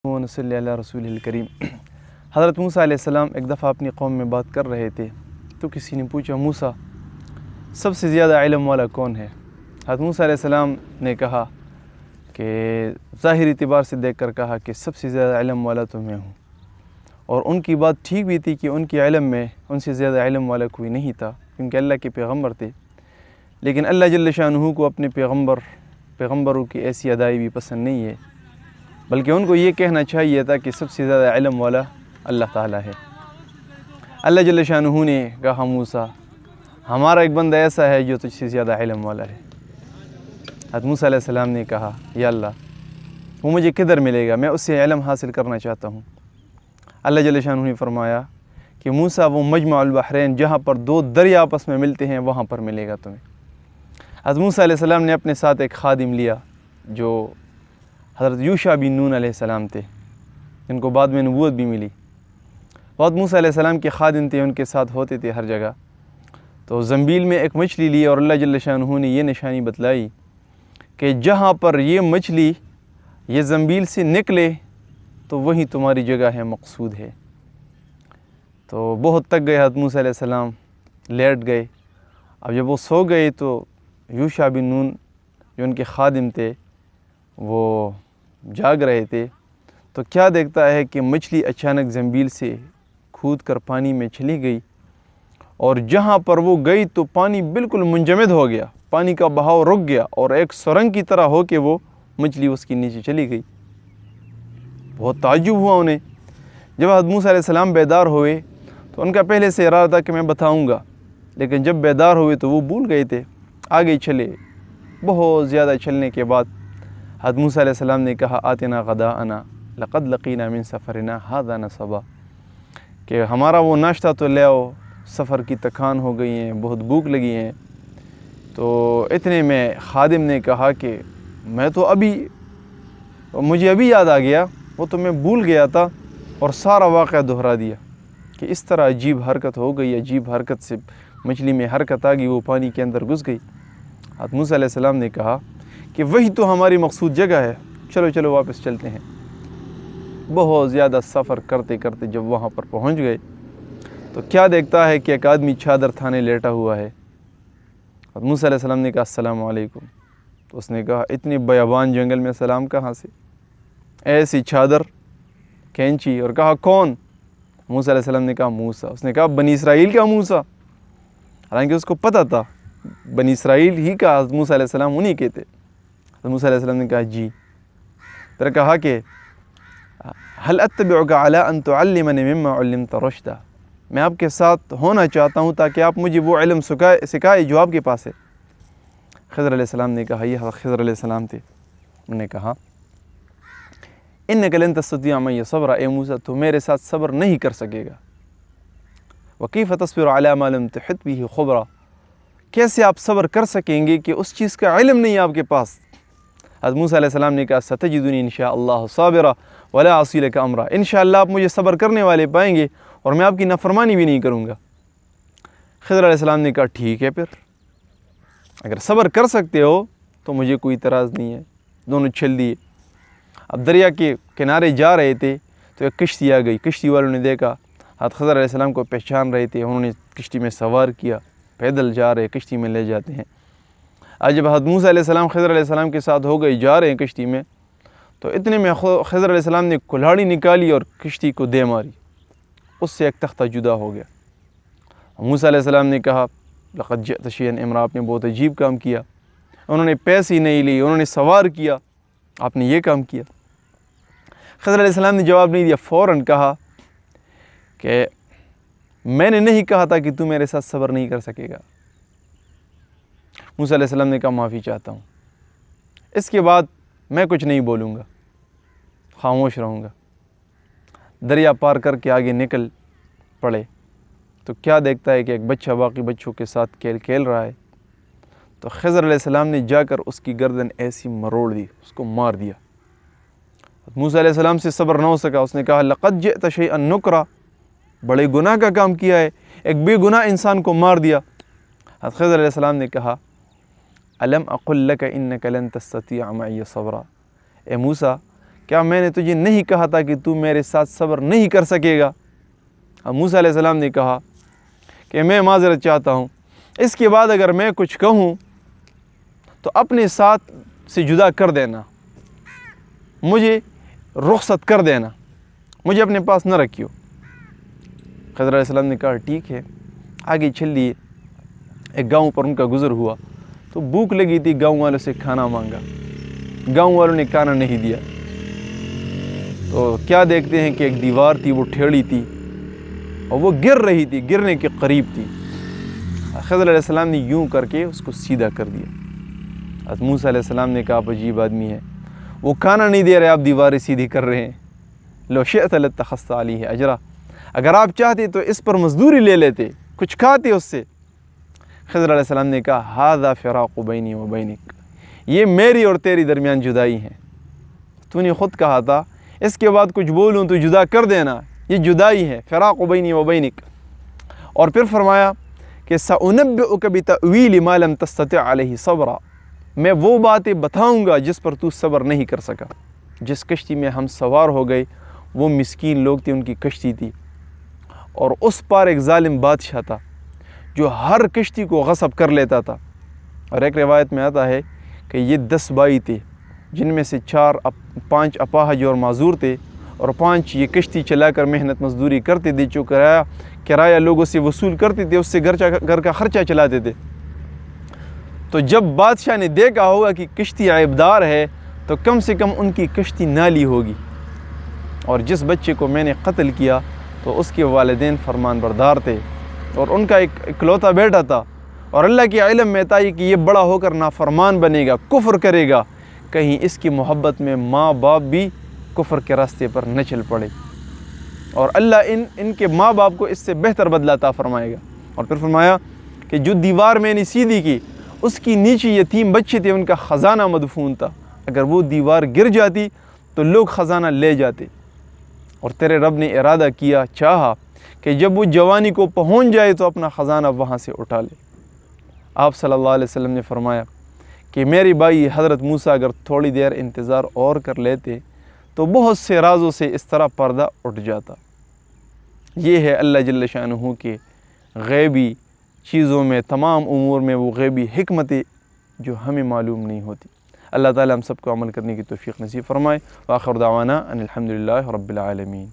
صلی اللہ رسول الکریم۔ حضرت موسیٰ علیہ السلام ایک دفعہ اپنی قوم میں بات کر رہے تھے تو کسی نے پوچھا، موسیٰ سب سے زیادہ علم والا کون ہے؟ حضرت موسیٰ علیہ السلام نے کہا کہ ظاہری اعتبار سے دیکھ کر کہا کہ سب سے زیادہ علم والا تو میں ہوں، اور ان کی بات ٹھیک بھی تھی کہ ان کے علم میں ان سے زیادہ علم والا کوئی نہیں تھا، کیونکہ اللہ کے پیغمبر تھے۔ لیکن اللہ جل شانہ کو اپنے پیغمبروں کی ایسی ادائی بھی پسند نہیں ہے، بلکہ ان کو یہ کہنا چاہیے تھا کہ سب سے زیادہ علم والا اللہ تعالیٰ ہے۔ اللہ جل شانہ نے کہا، موسیٰ ہمارا ایک بندہ ایسا ہے جو تجھ سے زیادہ علم والا ہے۔ حضرت موسیٰ علیہ السلام نے کہا، یا اللہ وہ مجھے کدھر ملے گا، میں اس سے علم حاصل کرنا چاہتا ہوں۔ اللہ جل شانہ نے فرمایا کہ موسیٰ وہ مجمع البحرین جہاں پر دو دریا آپس میں ملتے ہیں وہاں پر ملے گا تمہیں۔ حضرت موسیٰ علیہ السلام نے اپنے ساتھ ایک خادم لیا جو حضرت یوشع بن نون علیہ السلام تھے، جن کو بعد میں نبوت بھی ملی۔ حضرت موسیٰ علیہ السلام کے خادم تھے، ان کے ساتھ ہوتے تھے ہر جگہ۔ تو زنبیل میں ایک مچھلی لی اور اللہ جل شانہ نے یہ نشانی بتلائی کہ جہاں پر یہ مچھلی یہ زنبیل سے نکلے تو وہیں تمہاری جگہ ہے، مقصود ہے۔ تو بہت تک گئے حضرت موسیٰ علیہ السلام، لیٹ گئے۔ اب جب وہ سو گئے تو یوشع بن نون جو ان کے خادم تھے وہ جاگ رہے تھے، تو کیا دیکھتا ہے کہ مچھلی اچانک زنبیل سے کھود کر پانی میں چلی گئی، اور جہاں پر وہ گئی تو پانی بالکل منجمد ہو گیا، پانی کا بہاؤ رک گیا، اور ایک سرنگ کی طرح ہو کے وہ مچھلی اس کے نیچے چلی گئی۔ بہت تعجب ہوا انہیں۔ جب حضرت موسیٰ علیہ السلام بیدار ہوئے تو ان کا پہلے سے ارادہ تھا کہ میں بتاؤں گا، لیکن جب بیدار ہوئے تو وہ بھول گئے تھے، آگے چلے۔ بہت زیادہ چلنے کے بعد حضرت موسیٰ علیہ السلام نے کہا، آتنا غداءنا لقد لقینا من سفرنا ھذا نصبا، کہ ہمارا وہ ناشتہ تو لے آؤ، سفر کی تکان ہو گئی ہیں، بہت بھوک لگی ہیں۔ تو اتنے میں خادم نے کہا کہ میں تو مجھے ابھی یاد آ گیا، وہ تو میں بھول گیا تھا، اور سارا واقعہ دہرا دیا کہ اس طرح عجیب حرکت ہو گئی، عجیب حرکت سے مچھلی میں حرکت آ گئی، وہ پانی کے اندر گھس گئی۔ حضرت موسیٰ علیہ السلام نے کہا کہ وہی تو ہماری مقصود جگہ ہے، چلو چلو واپس چلتے ہیں۔ بہت زیادہ سفر کرتے کرتے جب وہاں پر پہنچ گئے تو کیا دیکھتا ہے کہ ایک آدمی چادر تھانے لیٹا ہوا ہے۔ حضرت موسیٰ علیہ السلام نے کہا، السلام علیکم۔ تو اس نے کہا، اتنے بیابان جنگل میں سلام کہاں سے، ایسی چادر کھینچی اور کہا، کون؟ موسیٰ علیہ السلام نے کہا، موسیٰ۔ اس نے کہا، بنی اسرائیل کا موسیٰ؟ حالانکہ اس کو پتہ تھا بنی اسرائیل ہی کا حضرت موسیٰ علیہ السلام انہی کے تھے۔ حضرت موسیٰ علیہ السلام نے کہا، جی۔ پھر کہا کہ هل اتبعک علی ان تعلمنی مما علمت رشدا، میں آپ کے ساتھ ہونا چاہتا ہوں تاکہ آپ مجھے وہ علم سکھائے جو آپ کے پاس ہے۔ خضر علیہ السلام نے کہا، یہ خضر علیہ السلام تھے، انہوں نے کہا، انک لن تستطیع معی صبرا، اے موسیٰ تو میرے ساتھ صبر نہیں کر سکے گا۔ وکیف تصبر علی ما لم تحط بہ خبرا، کیسے آپ صبر کر سکیں گے کہ اس چیز کا علم نہیں آپ کے پاس؟ حضرت موسیٰ علیہ السلام نے کہا، ستجدنی انشاءاللہ صابرا ولا اعصی لک امرا، انشاءاللہ آپ مجھے صبر کرنے والے پائیں گے اور میں آپ کی نافرمانی بھی نہیں کروں گا۔ خضر علیہ السلام نے کہا، ٹھیک ہے، پھر اگر صبر کر سکتے ہو تو مجھے کوئی اعتراض نہیں ہے۔ دونوں چل دیے۔ اب دریا کے کنارے جا رہے تھے تو ایک کشتی آ گئی۔ کشتی والوں نے دیکھا حضرت خضر علیہ السلام کو پہچان رہے تھے، انہوں نے کشتی میں سوار کیا، پیدل جا رہے، کشتی میں لے جاتے ہیں۔ آج جب حضرت موسیٰ علیہ السلام خضر علیہ السلام کے ساتھ ہو گئے، جا رہے ہیں کشتی میں، تو اتنے میں خضر علیہ السلام نے کلہاڑی نکالی اور کشتی کو دے ماری، اس سے ایک تختہ جدا ہو گیا۔ موسیٰ علیہ السلام نے کہا، لقد جئت شیئا امرا، آپ نے بہت عجیب کام کیا، انہوں نے پیسے ہی نہیں لی، انہوں نے سوار کیا، آپ نے یہ کام کیا۔ خضر علیہ السلام نے جواب نہیں دیا، فوراً کہا کہ میں نے نہیں کہا تھا کہ تو میرے ساتھ صبر نہیں کر سکے گا۔ موسیٰ علیہ السلام نے کہا، معافی چاہتا ہوں، اس کے بعد میں کچھ نہیں بولوں گا، خاموش رہوں گا۔ دریا پار کر کے آگے نکل پڑے تو کیا دیکھتا ہے کہ ایک بچہ باقی بچوں کے ساتھ کھیل رہا ہے۔ تو خضر علیہ السلام نے جا کر اس کی گردن ایسی مروڑ دی، اس کو مار دیا۔ موسیٰ علیہ السلام سے صبر نہ ہو سکا، اس نے کہا، لقد جئت شیئا نکرا، بڑے گناہ کا کام کیا ہے، ایک بے گناہ انسان کو مار دیا۔ حضرت خضر علیہ السلام نے کہا، الم اقل لک انک لن تستطیع معی صبرا، اے موسیٰ کیا میں نے تجھے نہیں کہا تھا کہ تو میرے ساتھ صبر نہیں کر سکے گا؟ اب موسیٰ علیہ السلام نے کہا کہ میں معذرت چاہتا ہوں، اس کے بعد اگر میں کچھ کہوں تو اپنے ساتھ سے جدا کر دینا، مجھے رخصت کر دینا، مجھے اپنے پاس نہ رکھیو۔ خضر علیہ السلام نے کہا ٹھیک ہے۔ آگے چل لیے، ایک گاؤں پر ان کا گزر ہوا تو بھوک لگی تھی، گاؤں والوں سے کھانا مانگا، گاؤں والوں نے کھانا نہیں دیا۔ تو کیا دیکھتے ہیں کہ ایک دیوار تھی، وہ ٹھیڑی تھی اور وہ گر رہی تھی، گرنے کے قریب تھی۔ خضر علیہ السلام نے یوں کر کے اس کو سیدھا کر دیا۔ حضرت موسیٰ علیہ السلام نے کہا آپ عجیب آدمی ہے، وہ کھانا نہیں دے رہے، آپ دیواریں سیدھی کر رہے ہیں۔ لو شئت لاتخذت علیہ اجرا، اگر آپ چاہتے تو اس پر مزدوری لے لیتے، کچھ کھاتے اس سے۔ خضر علیہ السلام نے کہا ھذا فراق بینی و بینک، یہ میری اور تیری درمیان جدائی ہے، تو نے خود کہا تھا اس کے بعد کچھ بولوں تو جدا کر دینا، یہ جدائی ہے، فراق بینی و بینک۔ اور پھر فرمایا کہ سأنبئک بتأویل ما لم تستطع علیہ صبرا، میں وہ باتیں بتاؤں گا جس پر تو صبر نہیں کر سکا۔ جس کشتی میں ہم سوار ہو گئے وہ مسکین لوگ تھے، ان کی کشتی تھی، اور اس پار ایک ظالم بادشاہ تھا جو ہر کشتی کو غصب کر لیتا تھا۔ اور ایک روایت میں آتا ہے کہ یہ 10 بھائی تھے، جن میں سے 5 اپاہج اور معذور تھے، اور 5 یہ کشتی چلا کر محنت مزدوری کرتے تھے، جو کرایہ لوگوں سے وصول کرتے تھے، اس سے گھر کا خرچہ چلاتے تھے۔ تو جب بادشاہ نے دیکھا ہوگا کہ کشتی عیبدار ہے تو کم سے کم ان کی کشتی نالی ہوگی، اور جس بچے کو میں نے قتل کیا تو اس کے والدین فرمان بردار تھے، اور ان کا ایک اکلوتا بیٹا تھا، اور اللہ کے علم میں تھا کہ یہ بڑا ہو کر نافرمان بنے گا، کفر کرے گا، کہیں اس کی محبت میں ماں باپ بھی کفر کے راستے پر نہ چل پڑے، اور اللہ ان کے ماں باپ کو اس سے بہتر بدلہ عطا فرمائے گا۔ اور پھر فرمایا کہ جو دیوار میں نے سیدھی کی اس کی نیچے یتیم بچے تھے، ان کا خزانہ مدفون تھا، اگر وہ دیوار گر جاتی تو لوگ خزانہ لے جاتے، اور تیرے رب نے ارادہ کیا، چاہا کہ جب وہ جوانی کو پہنچ جائے تو اپنا خزانہ وہاں سے اٹھا لے۔ آپ صلی اللہ علیہ وسلم نے فرمایا کہ میری بھائی حضرت موسیٰ اگر تھوڑی دیر انتظار اور کر لیتے تو بہت سے رازوں سے اس طرح پردہ اٹھ جاتا۔ یہ ہے اللہ جل شانہ کے غیبی چیزوں میں، تمام امور میں وہ غیبی حکمتیں جو ہمیں معلوم نہیں ہوتی۔ اللہ تعالی ہم سب کو عمل کرنے کی توفیق نصیب فرمائے۔ وآخر دعوانا ان الحمد للہ رب العالمین۔